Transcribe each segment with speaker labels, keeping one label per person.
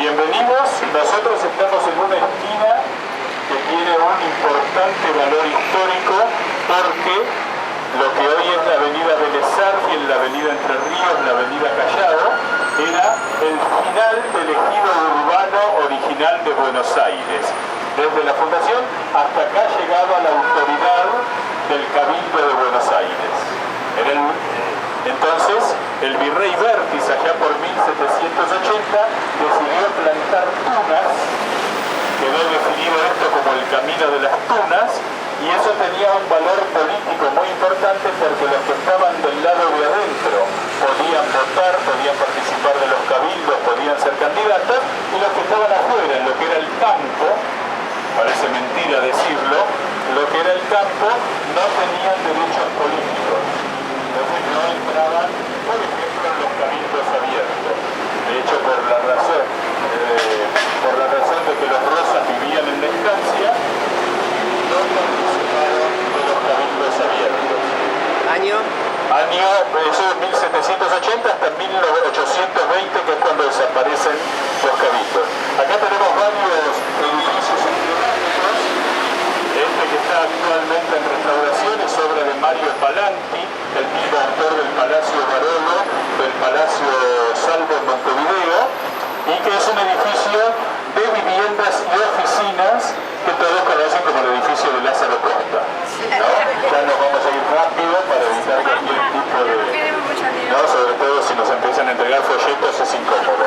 Speaker 1: Bienvenidos, nosotros estamos en una esquina que tiene un importante valor histórico porque lo que hoy es la avenida Vélez Sarsfield, la avenida Entre Ríos, la avenida Callao, era el final del ejido urbano original de Buenos Aires. Desde la fundación hasta acá llegaba la autoridad del Cabildo de Buenos Aires. Entonces, el virrey Vértiz, allá por 1780, decidió plantar tunas, quedó definido esto como el camino de las tunas, y eso tenía un valor político muy importante porque los que estaban del lado de adentro podían votar, podían participar de los cabildos, podían ser candidatos, y los que estaban afuera, en lo que era el campo, parece mentira decirlo, lo que era el campo no tenían derechos políticos. Entonces no entraban, por ejemplo, en los cabildos abiertos. De hecho, por la razón de que los Rosas vivían en la estancia, no participaron de los cabildos abiertos.
Speaker 2: ¿Año?
Speaker 1: Eso es 1780 hasta 1820, que es cuando desaparecen los cabildos. Acá tenemos varios edificios emblemáticos. Este que está actualmente en restauración es obra de Mario Palanti, el mismo autor del Palacio Barolo, del Palacio Salvo en Montevideo, y que es un edificio de viviendas y oficinas que todos conocen como el edificio de Lázaro Costa, ¿no? Ya nos vamos a ir rápido para evitar cualquier tipo de... ¿no? Sobre todo si nos empiezan a entregar folletos es incómodo.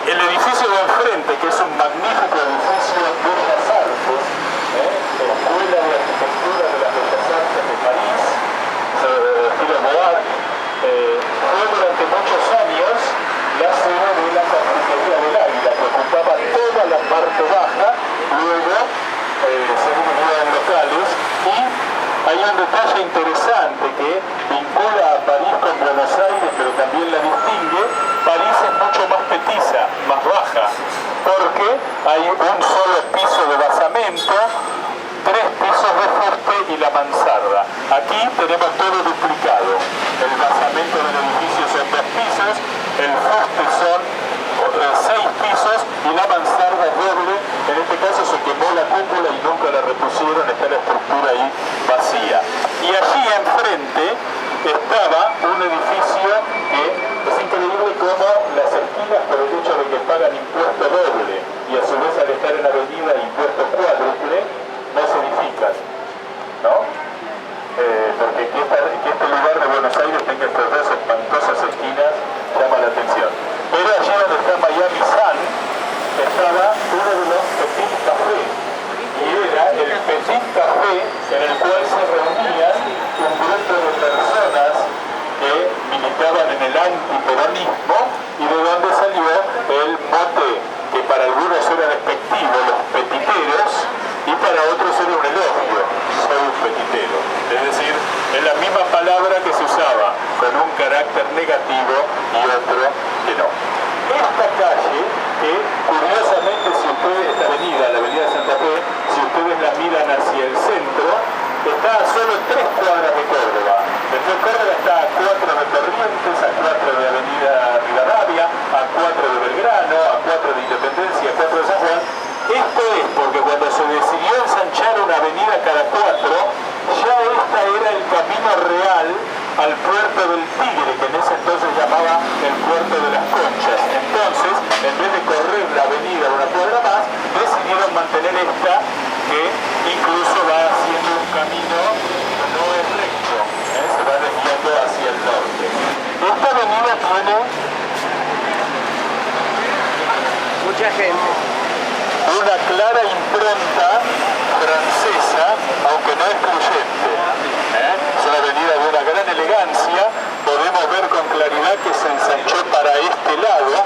Speaker 1: El edificio de enfrente, que es un magnífico edificio de Bellas Artes, Escuela de Arquitectura de las Bellas Artes de París, estilo Beaux Arts, fue durante muchos años la sede de la Carpintería del Águila, que ocupaba toda la parte baja, luego se dividían locales, y hay un detalle interesante que vincula a París con Buenos Aires, pero también la distingue. París es mucho más petiza, más baja, porque hay un solo piso de basamento, 3 pisos de fuste y la mansarda. Aquí tenemos todo duplicado. El basamento del edificio son 2 pisos, el fuste son 6 pisos y la mansarda es doble. En este caso se quemó la cúpula y nunca la repusieron, está la estructura ahí vacía. Y allí enfrente estaba un edificio que es increíble como las esquinas, por el hecho de que pagan impuesto doble y a su vez al estar en avenida impuesto cuádruple, no se edifican, ¿no? Porque que este lugar de Buenos Aires tenga estas 2 espantosas esquinas llama la atención. Pero allí donde está Miami Sun estaba uno de los Petit Café, y era el Petit Café en el cual se reunían un grupo de personas que militaban en el antiperonismo y de donde salió el mote que para algunos era despectivo, los petiteros, y para otros era un elogio, soy un petitero. Es decir, es la misma palabra que se usaba con un carácter negativo y otro que no. Esta calle, que curiosamente si ustedes, esta avenida, la avenida Santa Fe, si ustedes la miran hacia el centro, está a solo 3 cuadras de Córdoba. Después Córdoba está a 4 de Corrientes, a 4 de Avenida Rivadavia, a 4 de Belgrano, a 4 de Independencia, a 4 de San Juan. Esto es porque cuando se decidió ensanchar una avenida cada 4, ya esta era el camino real al puerto del Tigre, que en ese entonces llamaba el puerto de las Conchas. Entonces, en vez de correr la avenida una cuadra más, decidieron mantener esta, que incluso va haciendo un camino que no es recto, se va desviando hacia el norte. Esta avenida tiene
Speaker 2: Mucha gente.
Speaker 1: una clara impronta francesa, aunque no excluyente. Es una avenida de una gran elegancia. Podemos ver con claridad que se ensanchó para este lado.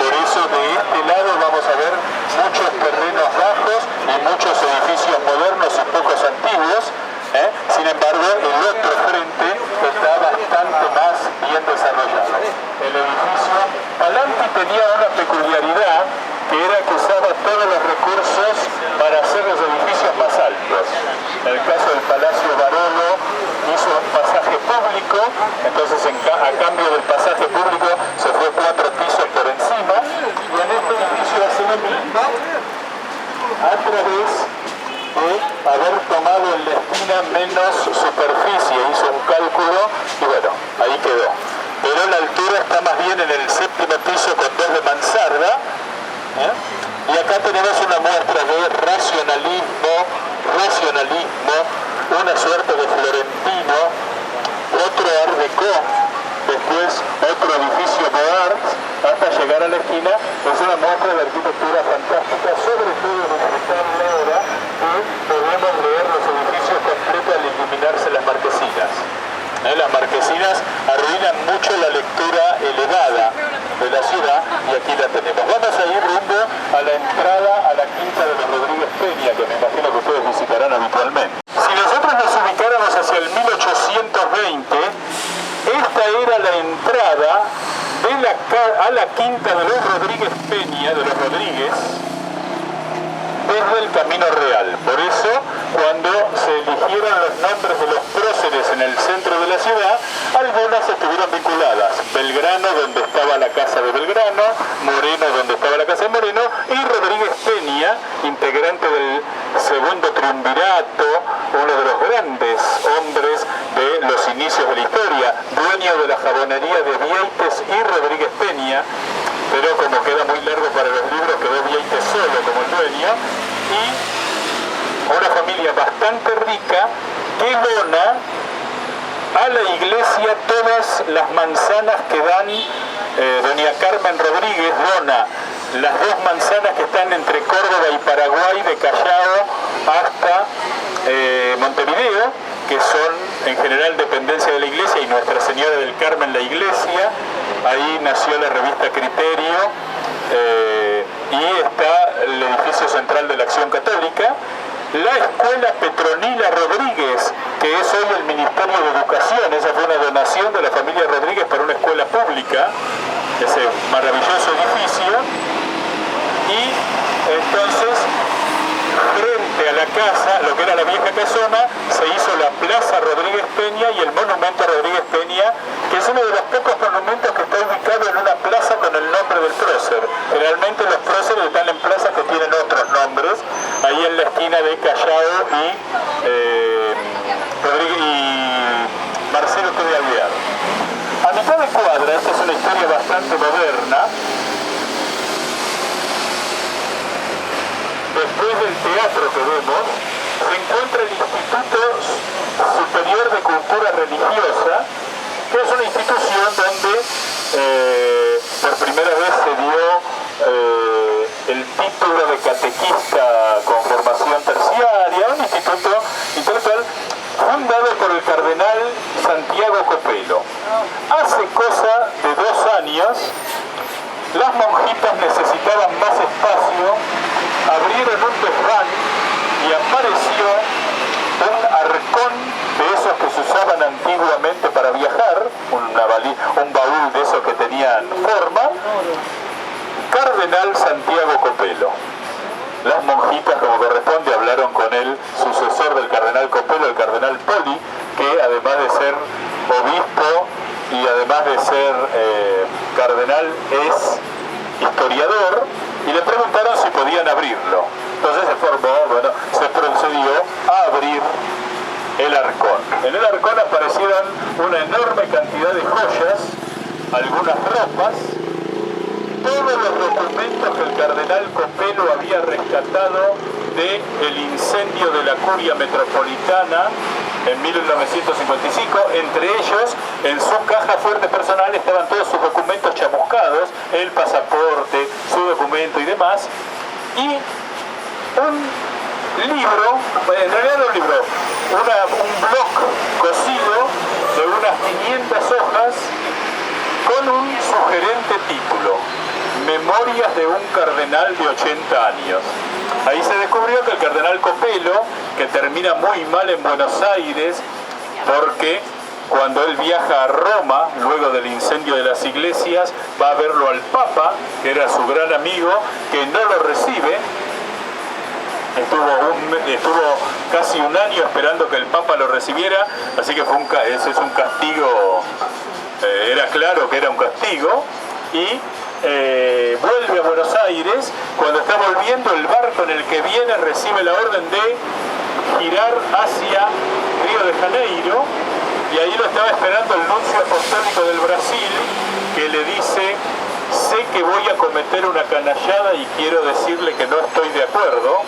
Speaker 1: Por eso de este lado vamos a ver muchos terrenos bajos y muchos edificios modernos y pocos antiguos. Sin embargo, el otro frente está bastante más bien desarrollado. El edificio Palanti tenía una peculiaridad, que era que usaba todos los recursos para hacer los edificios más altos. En el caso del Palacio Barolo hizo un pasaje público, entonces a cambio del pasaje público se fue 4 pisos por encima, y en este primera vez de haber tomado en la esquina menos superficie. Hizo un cálculo y bueno, ahí quedó. Pero la altura está más bien en el séptimo piso con 2 de mansarda. Y acá tenemos una muestra de racionalismo, una suerte de florentino, otro art déco, después otro edificio Beaux-Arts, hasta llegar a la esquina. Es una muestra de arquitectura fantástica, sobre todo en el retablo ahora, que podemos leer los edificios completos al iluminarse las marquesinas. Las marquesinas arruinan mucho la lectura elevada de la ciudad y aquí la tenemos. Vamos a ir rumbo a la entrada a la quinta de los Rodríguez Peña, que me imagino que ustedes visitarán habitualmente. Si nosotros nos ubicáramos hacia el 1820, esta era la entrada de a la quinta de los Rodríguez Peña, de los Rodríguez, desde el Camino Real. Por eso, cuando se eligieron los nombres de los próceres en el centro de la ciudad, algunas estuvieron vinculadas. Belgrano, donde estaba la casa de Belgrano, Moreno, donde estaba la casa de Moreno, y Rodríguez Peña, integrante del segundo triunvirato, uno de los grandes hombres de los inicios de la historia, dueño de la jabonería de Vieites y Rodríguez Peña, pero como queda muy largo para los libros, quedó Vieites solo como el dueño, y una familia bastante rica que dona a la iglesia todas las manzanas que dan. Doña Carmen Rodríguez dona las 2 manzanas que están entre Córdoba y Paraguay, de Callao hasta Montevideo, que son en general dependencia de la iglesia, y Nuestra Señora del Carmen la iglesia. Ahí nació la revista Criterio, y está el edificio central de la Acción Católica. La Escuela Petronila Rodríguez, que es hoy el Ministerio de Educación, esa fue una donación de la familia Rodríguez para una escuela pública, ese maravilloso edificio. Y entonces, frente a la casa, lo que era la vieja casona, se hizo la Plaza Rodríguez Peña y el monumento a Rodríguez Peña, que es uno de los pocos monumentos que está ubicado en una plaza con el nombre del prócer. Generalmente los próceres están en plazas que tienen otros nombres, ahí en la esquina de Callao y Marcelo T. de Alvear. A mitad de cuadra, esta es una historia bastante moderna, después del teatro que vemos, se encuentra el Instituto Superior de Cultura Religiosa, que es una institución donde por primera vez se dio el título de catequista con formación terciaria, un instituto intelectual fundado por el cardenal Santiago Copelo. Hace cosa de 2 años, las monjitas necesitaban más espacio, abrieron un desván y apareció un arcón de esos que se usaban antiguamente para viajar, un baúl de esos que tenían forma. Cardenal Santiago Copelo. Las monjitas, como corresponde, hablaron con el sucesor del cardenal Copelo, el cardenal Poli, que además de ser obispo y además de ser cardenal es historiador, y le preguntaron si podían abrirlo. Entonces se procedió a abrir el arcón. En el arcón aparecieron una enorme cantidad de joyas, algunas ropas, todos los documentos que el cardenal Copelo había rescatado del incendio de la Curia Metropolitana en 1955, entre ellos, en su caja fuerte personal estaban todos sus documentos chamuscados, el pasaporte, su documento y demás, y un libro, en realidad no un libro, un bloc cosido de unas 500 hojas con un sugerente título: Memorias de un cardenal de 80 años. Ahí se descubrió que el cardenal Copelo, que termina muy mal en Buenos Aires, porque cuando él viaja a Roma, luego del incendio de las iglesias, va a verlo al Papa, que era su gran amigo, que no lo recibe. Estuvo casi 1 año esperando que el Papa lo recibiera, así que ese es un castigo, era claro que era un castigo. y vuelve a Buenos Aires. Cuando está volviendo, el barco en el que viene recibe la orden de girar hacia Río de Janeiro, y ahí lo estaba esperando el nuncio apostólico del Brasil, que le dice: sé que voy a cometer una canallada y quiero decirle que no estoy de acuerdo.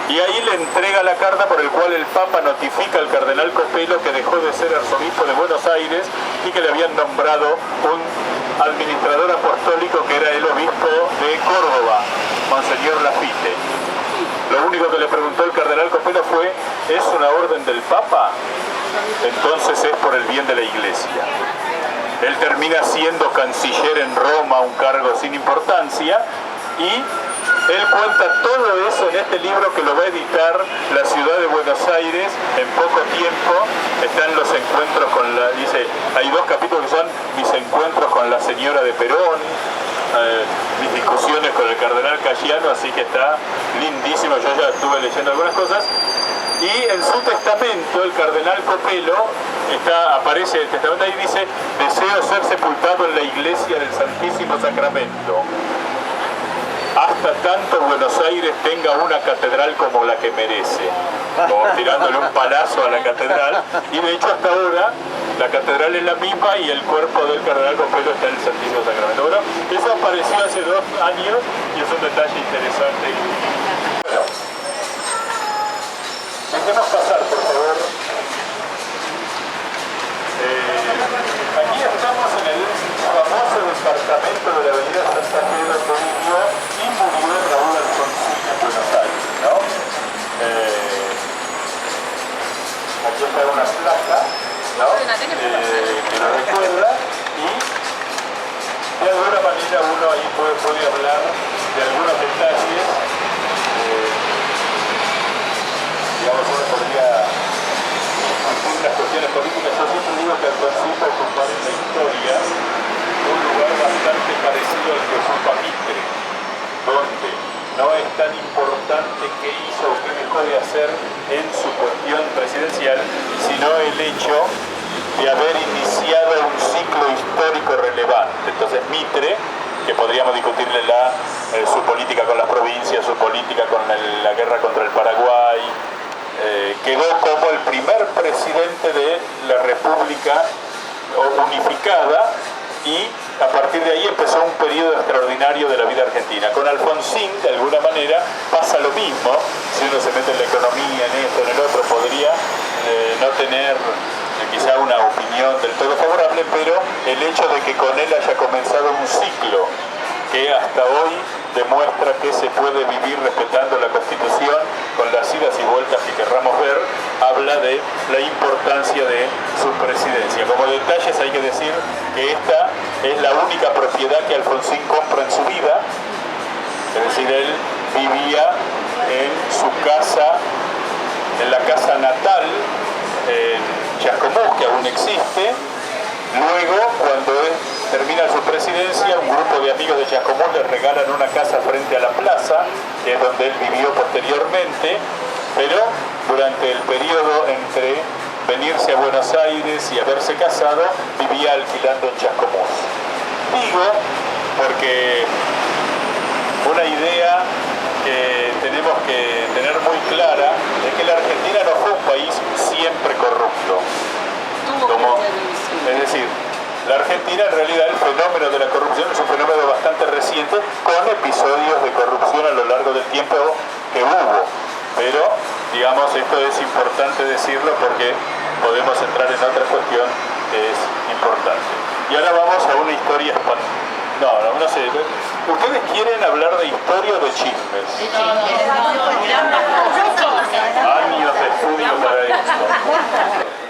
Speaker 1: Y ahí le entrega la carta por el cual el Papa notifica al cardenal Copelo que dejó de ser arzobispo de Buenos Aires y que le habían nombrado un administrador apostólico, que era el obispo de Córdoba, Monseñor Lafite. Lo único que le preguntó el cardenal Copelo fue: ¿es una orden del Papa? Entonces es por el bien de la Iglesia. Él termina siendo canciller en Roma, un cargo sin importancia, y él cuenta todo eso en este libro que lo va a editar la ciudad de Buenos Aires en poco tiempo. Están los encuentros con la... dice, hay 2 capítulos que son mis encuentros con la señora de Perón, mis discusiones con el cardenal Cayano, así que está lindísimo. Yo ya estuve leyendo algunas cosas. Y en su testamento, el cardenal Copelo, aparece el testamento ahí, dice: deseo ser sepultado en la iglesia del Santísimo Sacramento, hasta tanto Buenos Aires tenga una catedral como la que merece, como tirándole un palazo a la catedral. Y de hecho hasta ahora la catedral es la misma y el cuerpo del cardenal Copelo está en el Santísimo Sacramento. Bueno, eso apareció hace 2 años y es un detalle interesante. Bueno, dejemos pasar, por favor. Aquí estamos en el famoso departamento de la avenida Santa Fe, donde vivió y murió Raúl Alfonsín en Buenos Aires, ¿no? Aquí está una placa, ¿no? Que lo recuerda, y de alguna manera uno ahí puede hablar de algunos detalles. Digamos, uno podría discutir las cuestiones políticas. Yo siempre digo que Alfonsín va a ocupar en la historia un lugar bastante parecido al que ocupa Mitre, donde no es tan importante qué hizo o qué dejó de hacer en su cuestión presidencial, sino el hecho de haber iniciado un ciclo histórico relevante. Entonces Mitre, que podríamos discutirle su política con las provincias, su política con la guerra contra el Paraguay, quedó como el primer presidente de la República unificada, y a partir de ahí empezó un periodo extraordinario de la vida argentina. Con Alfonsín, de alguna manera, pasa lo mismo. Si uno se mete en la economía, en esto, en el otro, podría no tener quizá una opinión del todo favorable, pero el hecho de que con él haya comenzado un ciclo que hasta hoy demuestra que se puede vivir respetando la Constitución, con las idas y vueltas que querramos ver, habla de la importancia de su presidencia. Como detalles hay que decir que esta es la única propiedad que Alfonsín compra en su vida, es decir, él vivía en su casa, en la casa natal, en Chascomús, que aún existe. Luego, cuando él termina su presidencia, un grupo de amigos de Chascomús le regalan una casa frente a la plaza, que es donde él vivió posteriormente, pero durante el periodo entre venirse a Buenos Aires y haberse casado, vivía alquilando en Chascomús. Digo, porque una idea que tenemos que tener muy clara es que la Argentina no fue un país siempre corrupto. Es decir, la Argentina, en realidad, el fenómeno de la corrupción es un fenómeno bastante reciente, con episodios de corrupción a lo largo del tiempo que hubo. Pero, digamos, esto es importante decirlo porque podemos entrar en otra cuestión que es importante. Y ahora vamos a una historia espantosa. No sé. ¿Ustedes quieren hablar de historia o de chismes? Años de estudio para esto.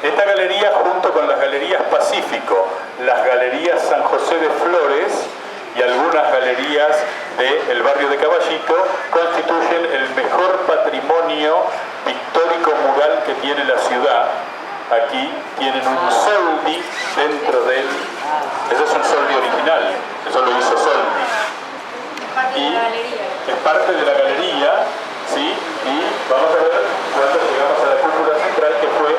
Speaker 1: Esta galería, junto con las galerías Pacífico, las galerías San José de Flores y algunas galerías del barrio de Caballito, constituyen el mejor patrimonio pictórico mural que tiene la ciudad. Aquí tienen un soldi dentro de él. Ese es un soldi original, eso lo hizo Soldi. Y es parte de la galería, ¿sí? Y vamos a ver cuando llegamos a la cúpula central, que fue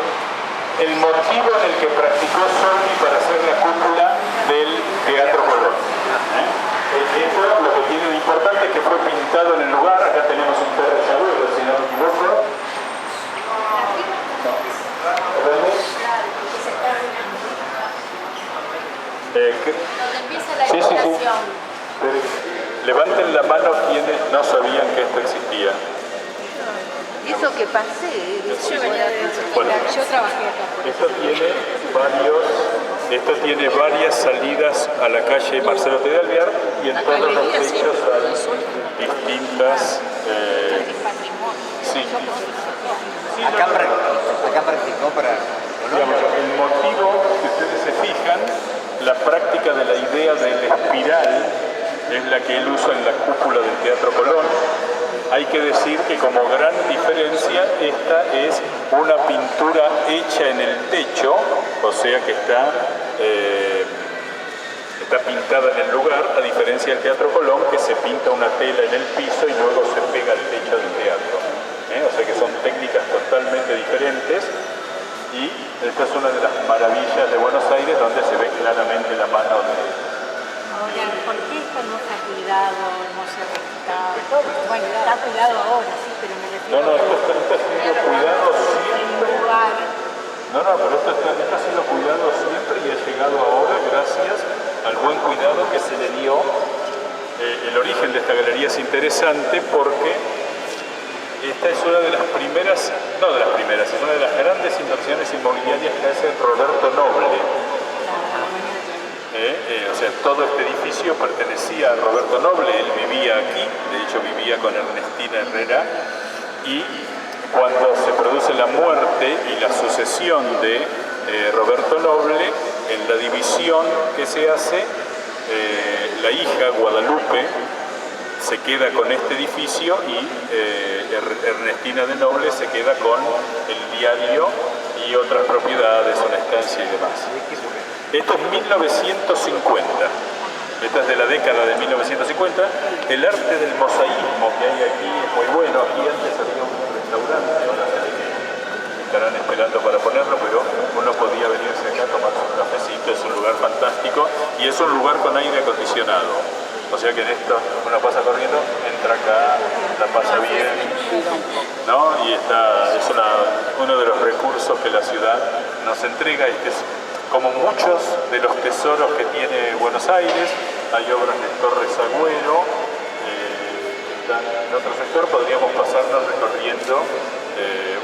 Speaker 1: el motivo en el que practicó Soldi para hacer la cúpula del Teatro Colón.
Speaker 3: Donde empieza la
Speaker 1: Sí, sí, sí.
Speaker 3: ilustración.
Speaker 1: Levanten la mano quienes no sabían que esto existía.
Speaker 2: Eso que pasé.
Speaker 3: Yo venía de
Speaker 1: Bueno.
Speaker 3: yo trabajé acá.
Speaker 1: Esto tiene varias salidas a la calle Marcelo T. de Alvear y en todos los techos hay distintas... sí. Sí,
Speaker 2: Acá practicó para...
Speaker 1: digamos, el motivo, si ustedes se fijan, la práctica de la idea del espiral es la que él usa en la cúpula del Teatro Colón. Hay que decir que como gran diferencia esta es una pintura hecha en el techo, o sea que está pintada en el lugar, a diferencia del Teatro Colón, que se pinta una tela en el piso y luego se pega al techo del teatro. O sea que son técnicas totalmente diferentes y esta es una de las maravillas de Buenos Aires donde se ve claramente la mano de...
Speaker 3: Ahora, ¿por qué esto no está cuidado, no se ha respetado? Bueno, está cuidado ahora, sí, pero me refiero
Speaker 1: esto ha sido cuidado siempre.
Speaker 3: el lugar.
Speaker 1: Pero esto ha sido cuidado siempre y ha llegado ahora gracias al buen cuidado que se le dio. El origen de esta galería es interesante porque esta es una de las primeras, no de las primeras, es una de las grandes inversiones inmobiliarias que hace Roberto Noble. O sea, todo este edificio pertenecía a Roberto Noble, él vivía aquí, de hecho vivía con Ernestina Herrera, y cuando se produce la muerte y la sucesión de Roberto Noble, en la división que se hace, la hija Guadalupe se queda con este edificio y Ernestina de Noble se queda con el diario y otras propiedades, una estancia y demás. Esto es 1950. Esta es de la década de 1950. El arte del mosaísmo que hay aquí es muy bueno. Aquí antes había un restaurante, ahora se ve que estarán esperando para ponerlo, pero uno podía venirse acá a tomarse un cafecito. Es un lugar fantástico y es un lugar con aire acondicionado. O sea que en esto uno pasa corriendo, entra acá, la pasa bien, ¿no? Y es uno de los recursos que la ciudad nos entrega. Este es como muchos de los tesoros que tiene Buenos Aires. Hay obras de Torres Agüero, en otro sector podríamos pasarnos recorriendo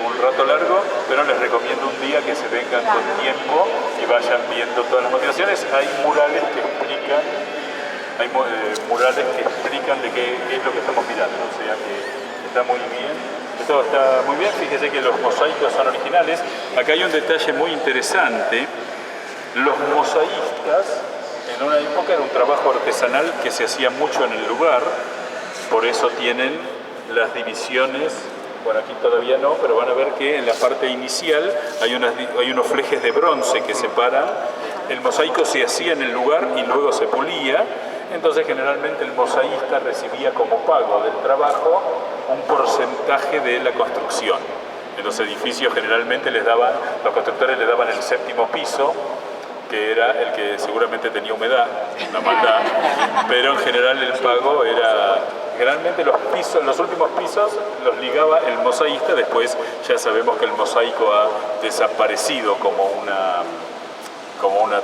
Speaker 1: un rato largo, pero les recomiendo un día que se vengan con tiempo y vayan viendo todas las motivaciones. Hay murales que explican de qué es lo que estamos mirando, o sea que está muy bien. Esto está muy bien, fíjese que los mosaicos son originales. Acá hay un detalle muy interesante. Los mosaístas, en una época era un trabajo artesanal que se hacía mucho en el lugar, por eso tienen las divisiones, bueno aquí todavía no, pero van a ver que en la parte inicial hay unos flejes de bronce que separan. El mosaico se hacía en el lugar y luego se pulía, entonces generalmente el mosaísta recibía como pago del trabajo un porcentaje de la construcción. En los edificios generalmente los constructores les daban el séptimo piso, que era el que seguramente tenía humedad, una maldad, pero en general el pago era, generalmente los últimos pisos los ligaba el mosaísta. Después ya sabemos que el mosaico ha desaparecido como una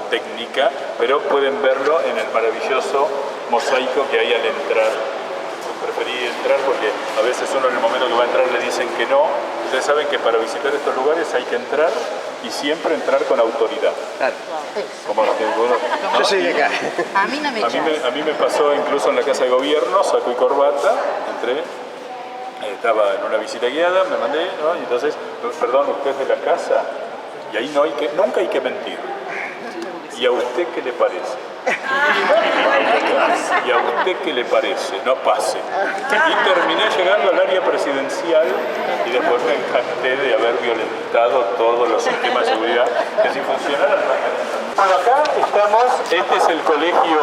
Speaker 1: técnica, pero pueden verlo en el maravilloso mosaico que hay al entrar. Preferí entrar porque a veces uno en el momento que va a entrar le dicen que no. Ustedes saben que para visitar estos lugares hay que entrar y siempre entrar con autoridad.
Speaker 2: Claro.
Speaker 1: Como que uno,
Speaker 2: Yo soy de acá.
Speaker 3: A mí no me
Speaker 1: a mí me pasó incluso en la Casa de Gobierno, saco y corbata, entré, estaba en una visita guiada, me mandé, ¿no? Y entonces, perdón, ¿usted es de la casa? Y ahí nunca hay que mentir. ¿Y a usted qué le parece? ¿Y a usted qué le parece? No pase. Y terminé llegando al área presidencial y después me encanté de haber violentado todos los sistemas de seguridad que si funcionaran. Bueno, acá estamos, este es el colegio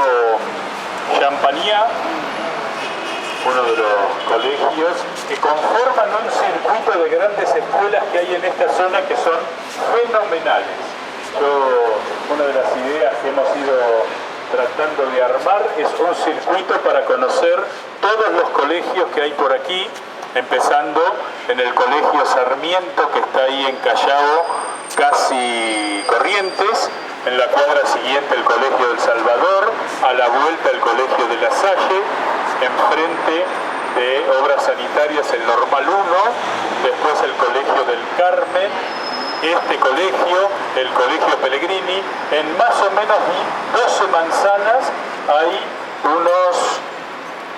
Speaker 1: Champagnat, uno de los colegios que conforman un circuito de grandes escuelas que hay en esta zona que son fenomenales. Una de las ideas que hemos ido tratando de armar es un circuito para conocer todos los colegios que hay por aquí, empezando en el Colegio Sarmiento, que está ahí en Callao, casi Corrientes, en la cuadra siguiente el Colegio del Salvador, a la vuelta el Colegio de La Salle, enfrente de Obras Sanitarias el Normal 1, después el Colegio del Carmen, este colegio, el Colegio Pellegrini. En más o menos 12 manzanas hay unos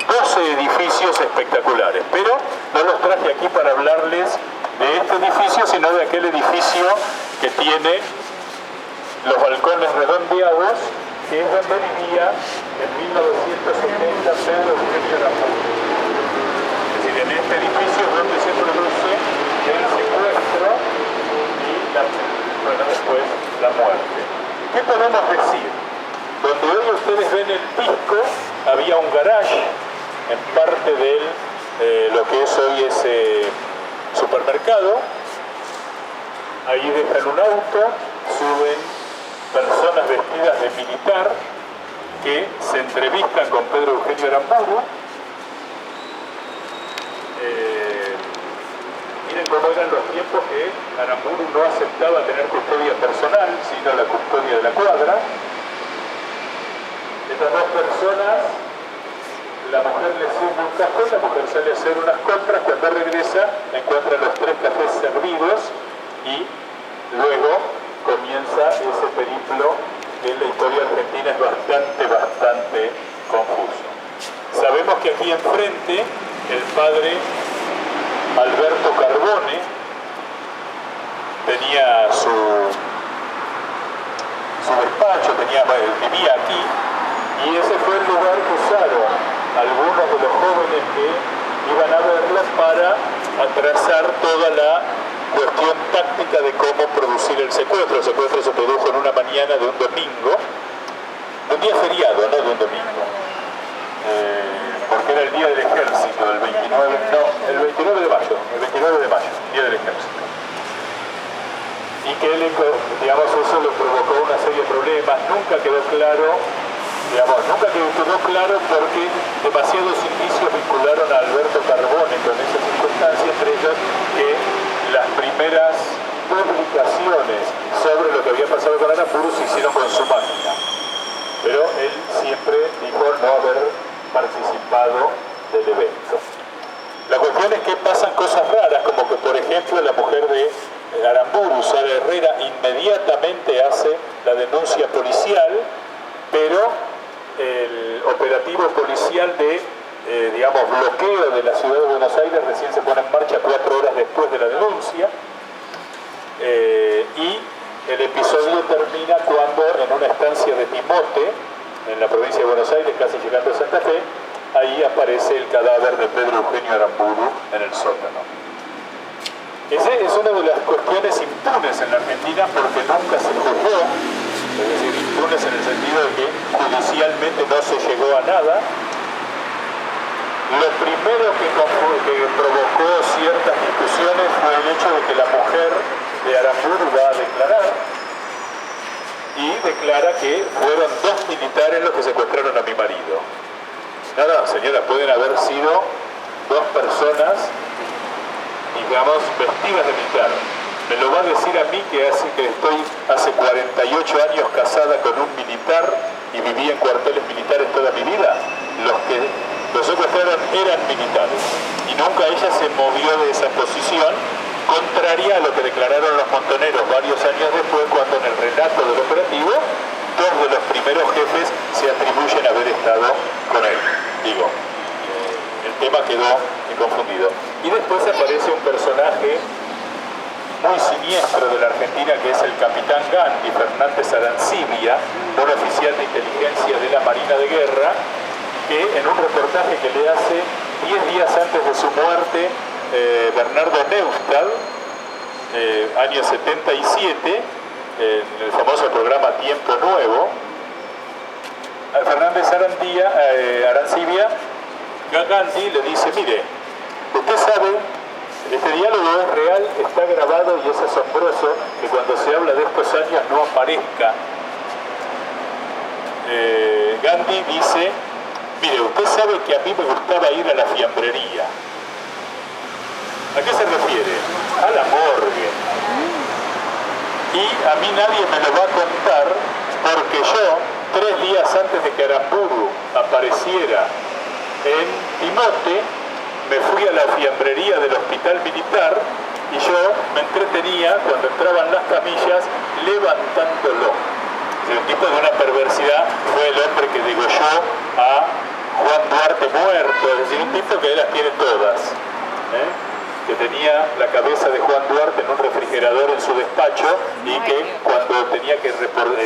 Speaker 1: 12 edificios espectaculares, pero no los traje aquí para hablarles de este edificio, sino de aquel edificio que tiene los balcones redondeados, que es donde vivía en 1970 Pedro Eugenio Aramburu. Es decir, en este edificio es donde se produce el secuestro y después la muerte. ¿Qué podemos decir? Donde hoy ustedes ven el Pisco, había un garage en parte de lo que es hoy ese supermercado. Ahí dejan un auto, suben personas vestidas de militar que se entrevistan con Pedro Eugenio Aramburu. Miren cómo eran los tiempos que Aramburu no aceptaba tener custodia personal, sino la custodia de la cuadra. Estas dos personas, la mujer le sirve un café, la mujer sale a hacer unas compras, cuando regresa encuentra los 3 cafés servidos y luego comienza ese periplo que en la historia argentina es bastante confuso. Sabemos que aquí enfrente el padre Alberto Carbone tenía su despacho, vivía aquí, y ese fue el lugar que usaron algunos de los jóvenes que iban a verla para trazar toda la cuestión táctica de cómo producir el secuestro. El secuestro se produjo en una mañana de un domingo, de un día feriado, no de un domingo, porque era el día del ejército, el 29 de mayo, día del ejército. Y que él, digamos, eso le provocó una serie de problemas, nunca quedó claro porque demasiados indicios vincularon a Alberto Carbone con esa circunstancia, entre ellos que las primeras publicaciones sobre lo que había pasado con Aramburu se hicieron con su máquina, pero él siempre dijo no haber participado del evento. La cuestión es que pasan cosas raras, como que por ejemplo la mujer de Aramburu, Sara Herrera, inmediatamente hace la denuncia policial, pero el operativo policial de bloqueo de la ciudad de Buenos Aires recién se pone en marcha 4 horas después de la denuncia, y el episodio termina cuando en una estancia de Timote, en la provincia de Buenos Aires, casi llegando a Santa Fe, ahí aparece el cadáver de Pedro Eugenio Aramburu en el sótano. Esa es una de las cuestiones impunes en la Argentina porque nunca se juzgó, es decir, impunes en el sentido de que judicialmente no se llegó a nada. Lo primero que provocó ciertas discusiones fue el hecho de que la mujer de Aramburu va a declarar y declara que fueron 2 militares los que secuestraron a mi marido. Nada, señora, pueden haber sido 2 personas, digamos, vestidas de militar. Me lo va a decir a mí que estoy hace 48 años casada con un militar y viví en cuarteles militares toda mi vida. Los que los secuestraron eran militares y nunca ella se movió de esa posición, contraria a lo que declararon los montoneros varios años después, cuando en el relato del operativo 2 de los primeros jefes se atribuyen a haber estado con él. El tema quedó inconfundido. Y después aparece un personaje muy siniestro de la Argentina, que es el capitán Gandhi, Fernández Arancibia, un oficial de inteligencia de la Marina de Guerra, que en un reportaje que le hace 10 días antes de su muerte Bernardo Neustadt, año 77, en el famoso programa Tiempo Nuevo, a Fernández Arancibia, Gandhi le dice: mire, usted sabe, este diálogo es real, está grabado y es asombroso que cuando se habla de estos años no aparezca. Gandhi dice: mire, usted sabe que a mí me gustaba ir a la fiambrería. ¿A qué se refiere? A la morgue. Y a mí nadie me lo va a contar 3 días antes de que Aramburu apareciera en Timote, me fui a la fiambrería del hospital militar y yo me entretenía cuando entraban las camillas levantándolo. Un tipo de una perversidad fue el hombre que degolló a Juan Duarte muerto, es decir, un tipo que las tiene todas, que tenía la cabeza de Juan Duarte en un refrigerador en su despacho y que cuando tenía que,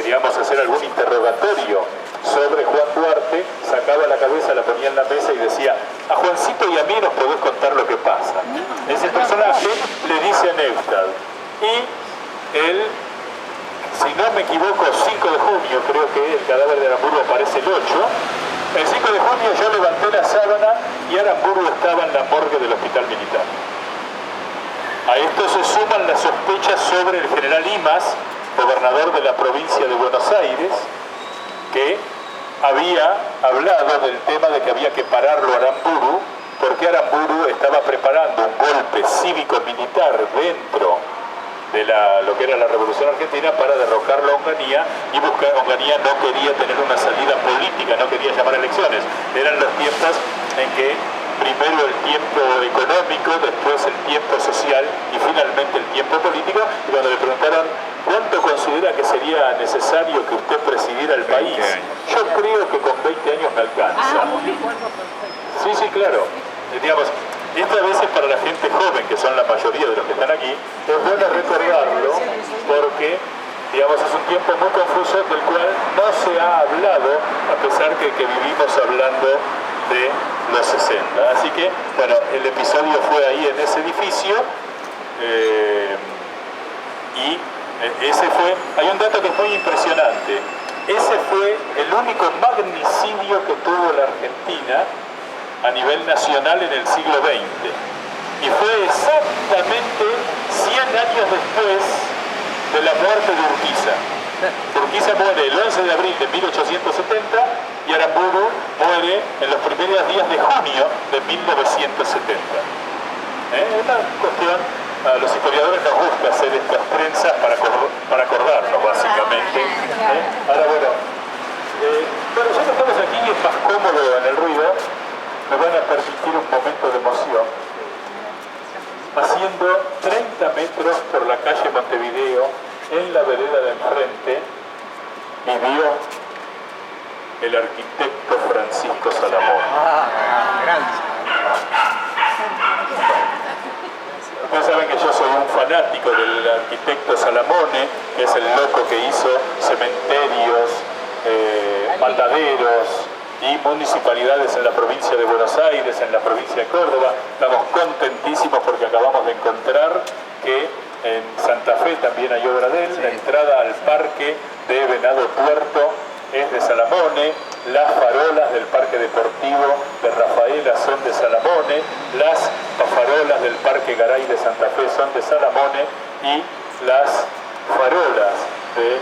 Speaker 1: digamos, hacer algún interrogatorio sobre Juan Duarte, sacaba la cabeza, la ponía en la mesa y decía: a Juancito y a mí nos podés contar lo que pasa. Ese personaje le dice a Neustad, y él, si no me equivoco, 5 de junio, creo que el cadáver de Aramburu aparece el 8, el 5 de junio yo levanté la sábana y Aramburu estaba en la morgue del hospital militar. A esto se suman las sospechas sobre el general Imaz, gobernador de la provincia de Buenos Aires, que había hablado del tema de que había que pararlo a Aramburu, porque Aramburu estaba preparando un golpe cívico-militar dentro de lo que era la Revolución Argentina para derrocar la Onganía, y Onganía no quería tener una salida política, no quería llamar a elecciones. Eran los tiempos en que primero el tiempo económico, después el tiempo social y finalmente el tiempo político. Y cuando le preguntaron cuánto considera que sería necesario que usted presidiera el país, yo creo que con 20 años me alcanza. Sí, claro. Digamos, esta vez es para la gente joven, que son la mayoría de los que están aquí. Es bueno recordarlo porque, digamos, es un tiempo muy confuso del cual no se ha hablado, a pesar que vivimos hablando de los 60. Así que, bueno, el episodio fue ahí en ese edificio, y ese fue, hay un dato que es muy impresionante, ese fue el único magnicidio que tuvo la Argentina a nivel nacional en el siglo XX, y fue exactamente 100 años después de la muerte de Urquiza. Urquiza muere el 11 de abril de 1870 y Aramburu muere en los primeros días de junio de 1970. Es una cuestión, a los historiadores nos gusta hacer estas trenzas para acordarnos, básicamente. Ahora, bueno, ya que estamos aquí, es más cómodo en el ruido, me van a permitir un momento de emoción. Haciendo 30 metros por la calle Montevideo, en la vereda de enfrente, vivió el arquitecto Francisco Salamone. Ustedes saben que yo soy un fanático del arquitecto Salamone, que es el loco que hizo cementerios, mataderos y municipalidades en la provincia de Buenos Aires, en la provincia de Córdoba. Estamos contentísimos porque acabamos de encontrar que en Santa Fe también hay obra de él. La entrada al parque de Venado Tuerto es de Salamone, las farolas del parque deportivo de Rafaela son de Salamone, las farolas del parque Garay de Santa Fe son de Salamone, y las farolas de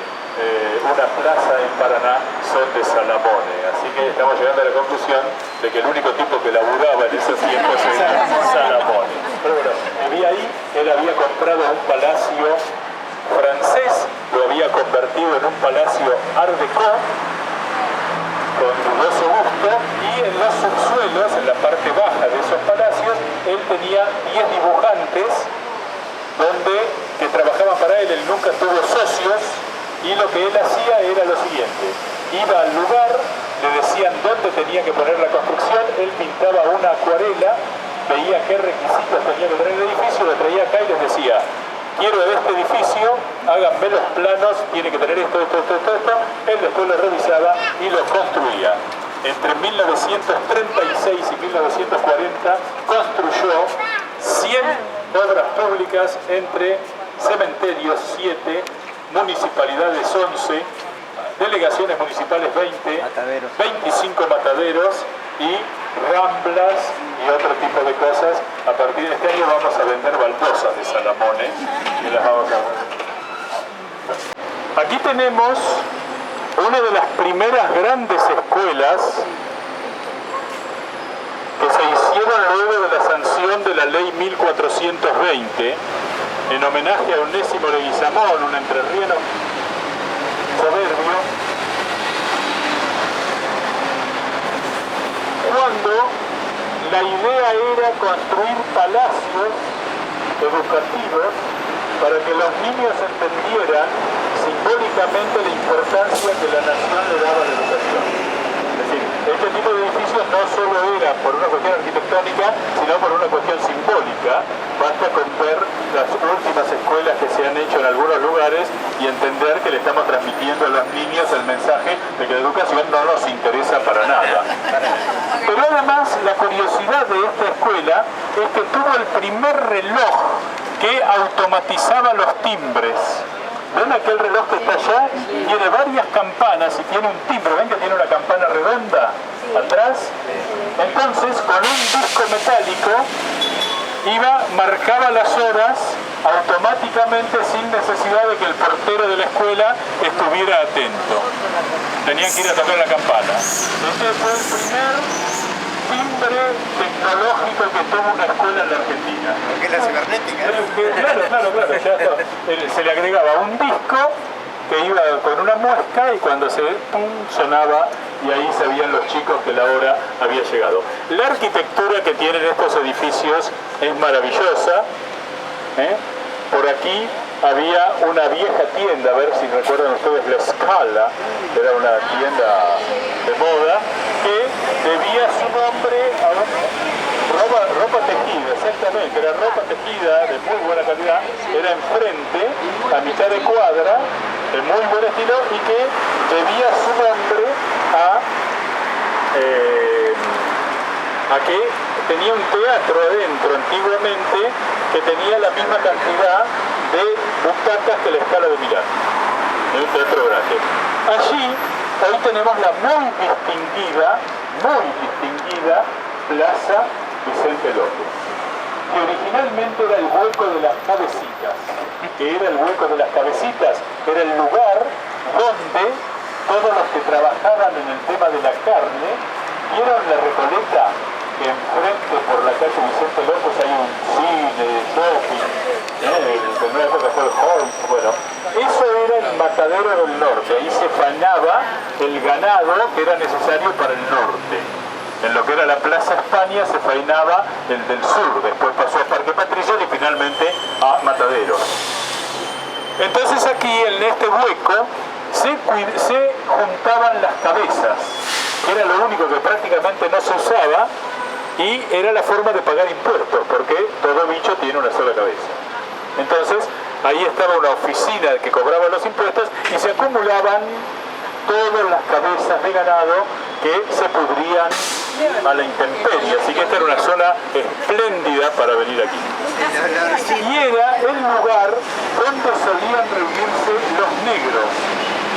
Speaker 1: una plaza en Paraná son de Salamone. Así que estamos llegando a la conclusión de que el único tipo que laburaba en esos tiempos era Salamone. Pero bueno, vivía ahí, él había comprado un palacio francés, lo había convertido en un palacio Art Deco, con dudoso gusto, y en los subsuelos, en la parte baja de esos palacios, él tenía 10 dibujantes que trabajaban para él. Él nunca tuvo socios, y lo que él hacía era lo siguiente: iba al lugar, le decían dónde tenía que poner la construcción, él pintaba una acuarela, veía qué requisitos tenía que tener el edificio, lo traía acá y les decía: quiero de este edificio, háganme los planos, tiene que tener esto. Él después lo revisaba y lo construía. Entre 1936 y 1940 construyó 100 obras públicas, entre cementerios 7, municipalidades 11, delegaciones municipales 20, 25 mataderos y ramblas y otro tipo de cosas. A partir de este año vamos a vender baldosas de Salamone y las vamos a ver. Aquí tenemos una de las primeras grandes escuelas que se hicieron luego de la sanción de la ley 1420 en homenaje a Onésimo Leguizamón, un entrerriano soberbio, la idea era construir palacios educativos para que los niños entendieran simbólicamente la importancia que la nación le daba a la educación. Es decir, este tipo de edificios no solo era por una cuestión arquitectónica, sino por una cuestión simbólica. Basta con ver las últimas escuelas que se han hecho en algunos lugares y entender que le estamos transmitiendo a los niños el mensaje de que la educación no nos interesa para nada. Pero además, la curiosidad de esta escuela es que tuvo el primer reloj que automatizaba los timbres. ¿Ven aquel reloj que está allá? Tiene varias campanas y tiene un timbre. ¿Ven que tiene una campana redonda atrás? Entonces, con un disco metálico, marcaba las horas automáticamente sin necesidad de que el portero de la escuela estuviera atento. Tenían que ir a tocar la campana. Este fue el primer timbre tecnológico que tuvo una escuela en la Argentina.
Speaker 2: Porque es la cibernética.
Speaker 1: Claro. Ya se le agregaba un disco que iba con una muesca y cuando se sonaba y ahí sabían los chicos que la hora había llegado. La arquitectura que tienen estos edificios es maravillosa. Por aquí había una vieja tienda, a ver si recuerdan ustedes, La Scala, era una tienda de moda que debía su nombre a ropa tejida, exactamente, era ropa tejida de muy buena calidad, era enfrente, a mitad de cuadra, de muy buen estilo y que debía su nombre a que tenía un teatro adentro antiguamente que tenía la misma cantidad de butacas que la Scala de Milán, un teatro grande. Allí hoy tenemos la muy distinguida Plaza Vicente López, que originalmente era el hueco de las cabecitas. Que era el hueco de las cabecitas, era el lugar donde todos los que trabajaban en el tema de la carne vieron la Recoleta, que enfrente por la calle Vicente López hay un cine, shopping, en una época fue el Holt, bueno, eso era el Matadero del Norte, ahí se faenaba el ganado que era necesario para el norte. En lo que era la Plaza España se faenaba el del sur, después pasó a Parque Patricios y finalmente a Mataderos. Entonces aquí en este hueco se juntaban las cabezas, que era lo único que prácticamente no se usaba y era la forma de pagar impuestos, porque todo bicho tiene una sola cabeza. Entonces ahí estaba una oficina que cobraba los impuestos y se acumulaban todas las cabezas de ganado que se pudrían a la intemperie, así que esta era una zona espléndida para venir aquí. Y era el lugar donde solían reunirse los negros.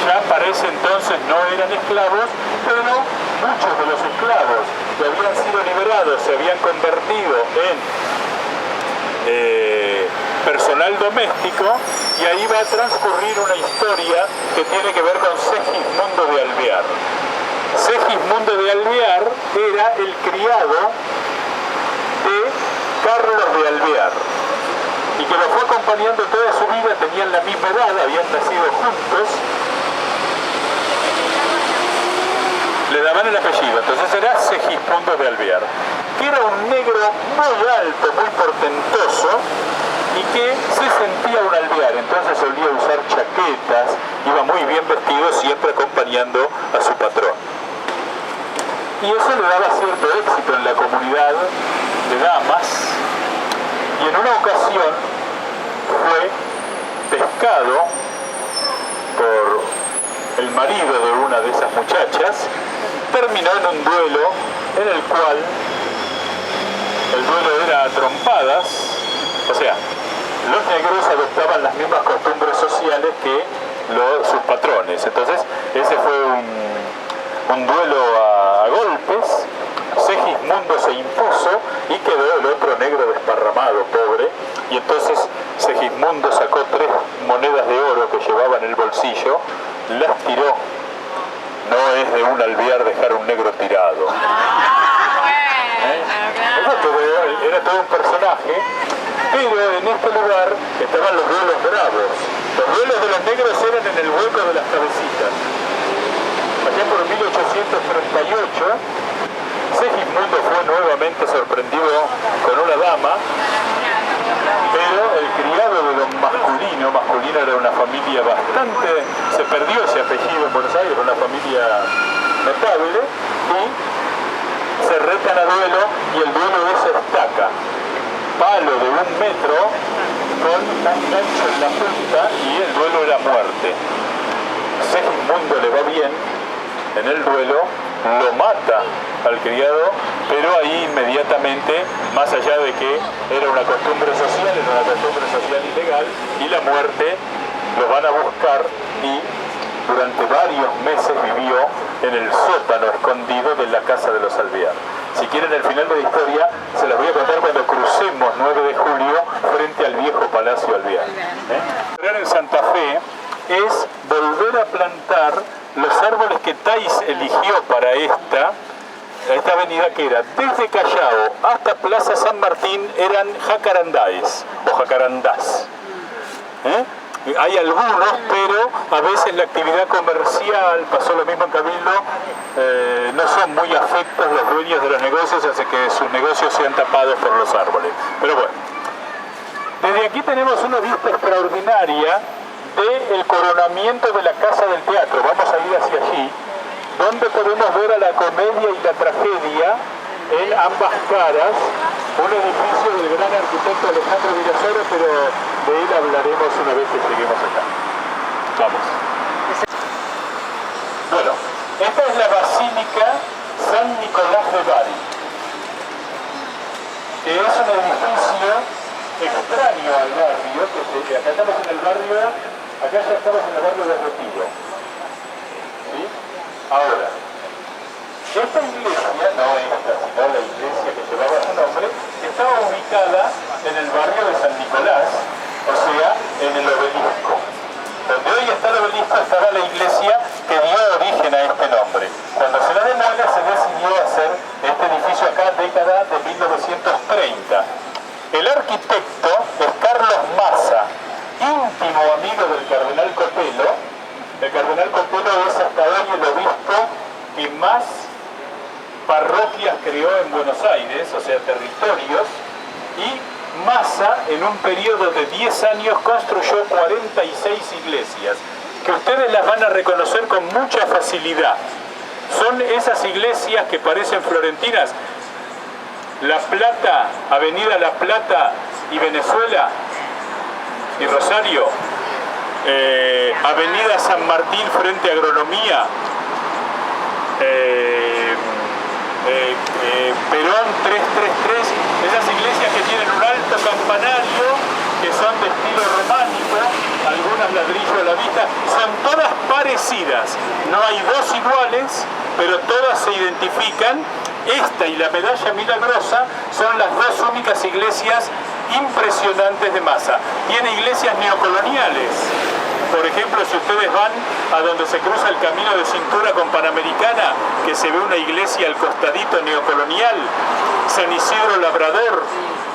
Speaker 1: Ya para ese entonces no eran esclavos, pero muchos de los esclavos que habían sido liberados se habían convertido en personal doméstico, y ahí va a transcurrir una historia que tiene que ver con Segismundo de Alvear. Segismundo de Alvear era el criado de Carlos de Alvear y que lo fue acompañando toda su vida, tenían la misma edad, habían nacido juntos, le daban el apellido, entonces era Segismundo de Alvear, que era un negro muy alto, muy portentoso y que se sentía un alvear, entonces solía usar chaquetas, iba muy bien vestido, siempre acompañando a su patrón. Y eso le daba cierto éxito en la comunidad de damas, y en una ocasión fue pescado por el marido de una de esas muchachas, terminó en un duelo en el cual el duelo era a trompadas, o sea, los negros adoptaban las mismas costumbres sociales que sus patrones, entonces ese fue un duelo a golpes. Segismundo se impuso y quedó el otro negro desparramado, pobre, y entonces Segismundo sacó 3 monedas de oro que llevaba en el bolsillo, las tiró. No es de un alvear dejar un negro tirado. Era todo un personaje, pero en este lugar estaban los duelos bravos. Los duelos de los negros eran en el hueco de las cabecitas. Allá por 1838, Segismundo fue nuevamente sorprendido con una dama, pero el criado de don Masculino era una familia bastante, se perdió ese apellido en Buenos Aires, una familia notable, y se retan a duelo, y el duelo es estaca, palo de 1 metro con un gancho en la punta, y el duelo era muerte. Segismundo le va bien en el duelo, lo mata al criado, pero ahí inmediatamente, más allá de que era una costumbre social ilegal, y la muerte, lo van a buscar, y durante varios meses vivió en el sótano escondido de la casa de los Alvear. Si quieren el final de la historia, se las voy a contar cuando crucemos 9 de julio frente al viejo Palacio Alvear. En Santa Fe es volver a plantar los árboles que Thais eligió para esta avenida, que era desde Callao hasta Plaza San Martín, eran jacarandáes o jacarandás. Hay algunos, pero a veces la actividad comercial, pasó lo mismo en Cabildo, no son muy afectos los dueños de los negocios, hace que sus negocios sean tapados por los árboles. Pero bueno, desde aquí tenemos una vista extraordinaria del coronamiento de la Casa del Teatro. Vamos a ir hacia allí, donde podemos ver a la comedia y la tragedia en ambas caras, un edificio del gran arquitecto Alejandro Virasoro, pero de él hablaremos una vez que lleguemos acá. Vamos. Bueno, esta es la Basílica San Nicolás de Bari, que es un edificio extraño al barrio, que acá estamos en el barrio, acá ya estamos en el barrio de Retiro. ¿Sí? Ahora, esta iglesia, no esta, sino la iglesia que llevaba su nombre, estaba ubicada en el barrio de San Nicolás, o sea, en el obelisco. Donde hoy está el obelisco estaba la iglesia que dio origen a este nombre. Cuando se la demuestra, se decidió hacer este edificio acá, década de 1930. El arquitecto es Carlos Massa, íntimo amigo del cardenal Copelo. El cardenal Copelo es hasta hoy el obispo que más parroquias creó en Buenos Aires, o sea, territorios, y Massa en un periodo de 10 años construyó 46 iglesias, que ustedes las van a reconocer con mucha facilidad. Son esas iglesias que parecen florentinas. La Plata, Avenida La Plata y Venezuela y Rosario, Avenida San Martín frente a Agronomía, Perón 333, esas iglesias que tienen un alto campanario, que son de estilo románico, algunas ladrillo a la vista, son todas parecidas, no hay dos iguales, pero todas se identifican. Esta y la Medalla Milagrosa son las dos únicas iglesias impresionantes de Massa. Tiene iglesias neocoloniales. Por ejemplo, si ustedes van a donde se cruza el camino de cintura con Panamericana, que se ve una iglesia al costadito neocolonial, San Isidro Labrador,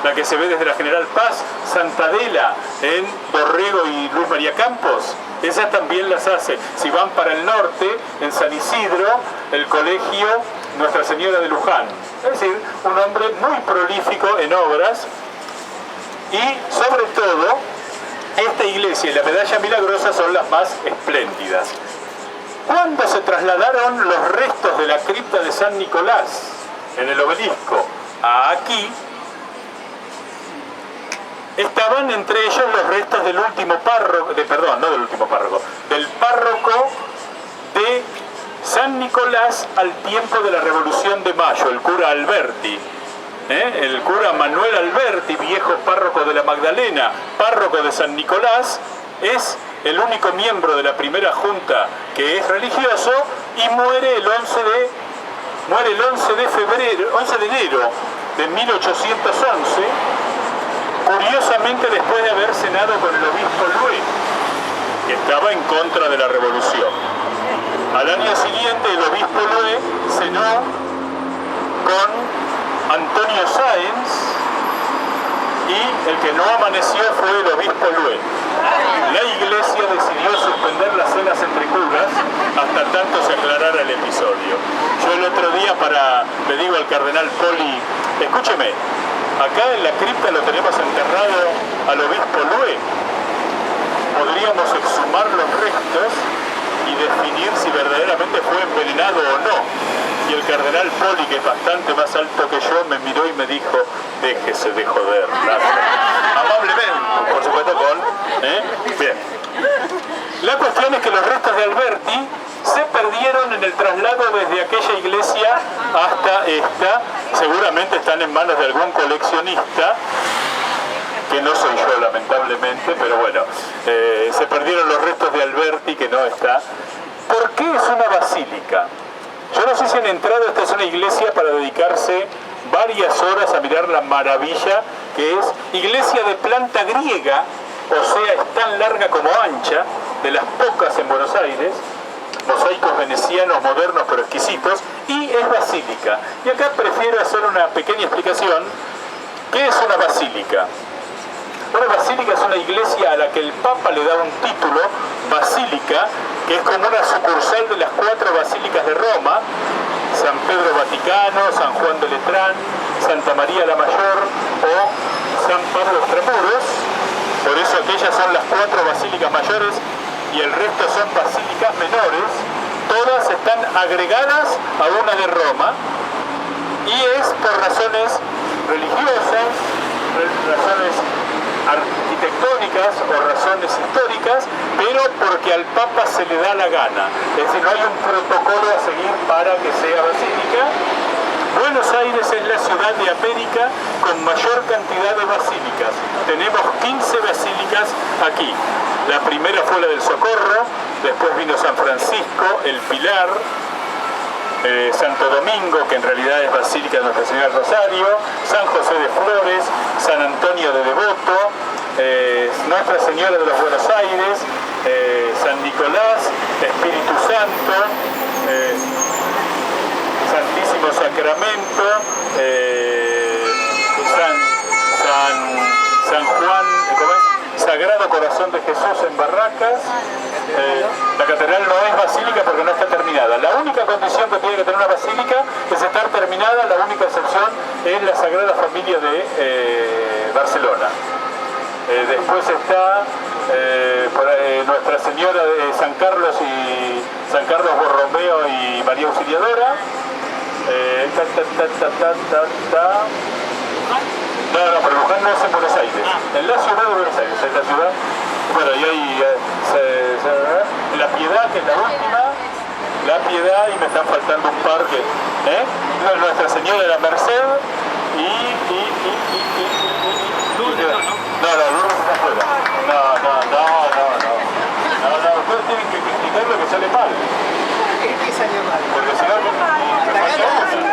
Speaker 1: la que se ve desde la General Paz, Santa Adela en Dorrego y Luis María Campos, esas también las hace. Si van para el norte, en San Isidro, el colegio Nuestra Señora de Luján. Es decir, un hombre muy prolífico en obras, y sobre todo, esta iglesia y la Medalla Milagrosa son las más espléndidas. Cuando se trasladaron los restos de la cripta de San Nicolás en el obelisco a aquí, estaban entre ellos los restos del último párroco, del párroco de San Nicolás al tiempo de la Revolución de Mayo, el cura Alberti. El cura Manuel Alberti, viejo párroco de la Magdalena, párroco de San Nicolás, es el único miembro de la primera junta que es religioso, y muere el 11 de enero de 1811, curiosamente después de haber cenado con el obispo Luis, que estaba en contra de la revolución. Al año siguiente el obispo Luis cenó con Antonio Sáenz, y el que no amaneció fue el obispo Luis. La iglesia decidió suspender las cenas entre curas hasta tanto se aclarara entrar al episodio. Yo el otro día le digo al cardenal Poli, escúcheme, acá en la cripta lo tenemos enterrado al obispo Lue. Podríamos exhumar los restos y definir si verdaderamente fue envenenado o no. Y el cardenal Poli, que es bastante más alto que yo, me miró y me dijo, déjese de joder. Amablemente, por supuesto Bien. La cuestión es que los restos de Alberti se perdieron en el traslado desde aquella iglesia hasta esta. Seguramente están en manos de algún coleccionista, que no soy yo lamentablemente, pero bueno, se perdieron los restos de Alberti, que no está. ¿Por qué es una basílica? Yo no sé si han entrado, esta es una iglesia para dedicarse varias horas a mirar la maravilla que es iglesia de planta griega, o sea, es tan larga como ancha, de las pocas en Buenos Aires, mosaicos venecianos modernos pero exquisitos, y es basílica. Y acá prefiero hacer una pequeña explicación. ¿Qué es una basílica? Una basílica es una iglesia a la que el Papa le da un título, basílica, que es como una sucursal de las 4 basílicas de Roma: San Pedro Vaticano, San Juan de Letrán, Santa María la Mayor o San Pablo Extramuros. Por eso aquellas son las 4 basílicas mayores y el resto son basílicas menores. Todas están agregadas a una de Roma y es por razones religiosas, razones arquitectónicas o razones históricas, pero porque al Papa se le da la gana. Es decir, no hay un protocolo a seguir para que sea basílica. Buenos Aires es la ciudad de América con mayor cantidad de basílicas. Tenemos 15 basílicas aquí. La primera fue la del Socorro, después vino San Francisco, el Pilar, Santo Domingo, que en realidad es Basílica de Nuestra Señora del Rosario, San José de Flores, San Antonio de Devoto, Nuestra Señora de los Buenos Aires, San Nicolás, Espíritu Santo, Santísimo Sacramento, San Juan, ¿cómo es? Sagrado Corazón de Jesús en Barracas. La catedral no es basílica porque no está terminada. La única condición que tiene que tener una basílica es estar terminada. La única excepción es la Sagrada Familia de Barcelona. Después está Nuestra Señora de San Carlos Borromeo y María Auxiliadora. No, pero Luján no es en Buenos Aires, en la ciudad de Buenos Aires, es la ciudad. Bueno, y ahí La Piedad, que es la última, La Piedad, y me están faltando un par que, Nuestra Señora de la Merced Lourdes, no, Lourdes está afuera. No, ustedes tienen que criticar lo que sale mal.
Speaker 2: ¿Qué salió mal?
Speaker 1: Porque si no, me falta una.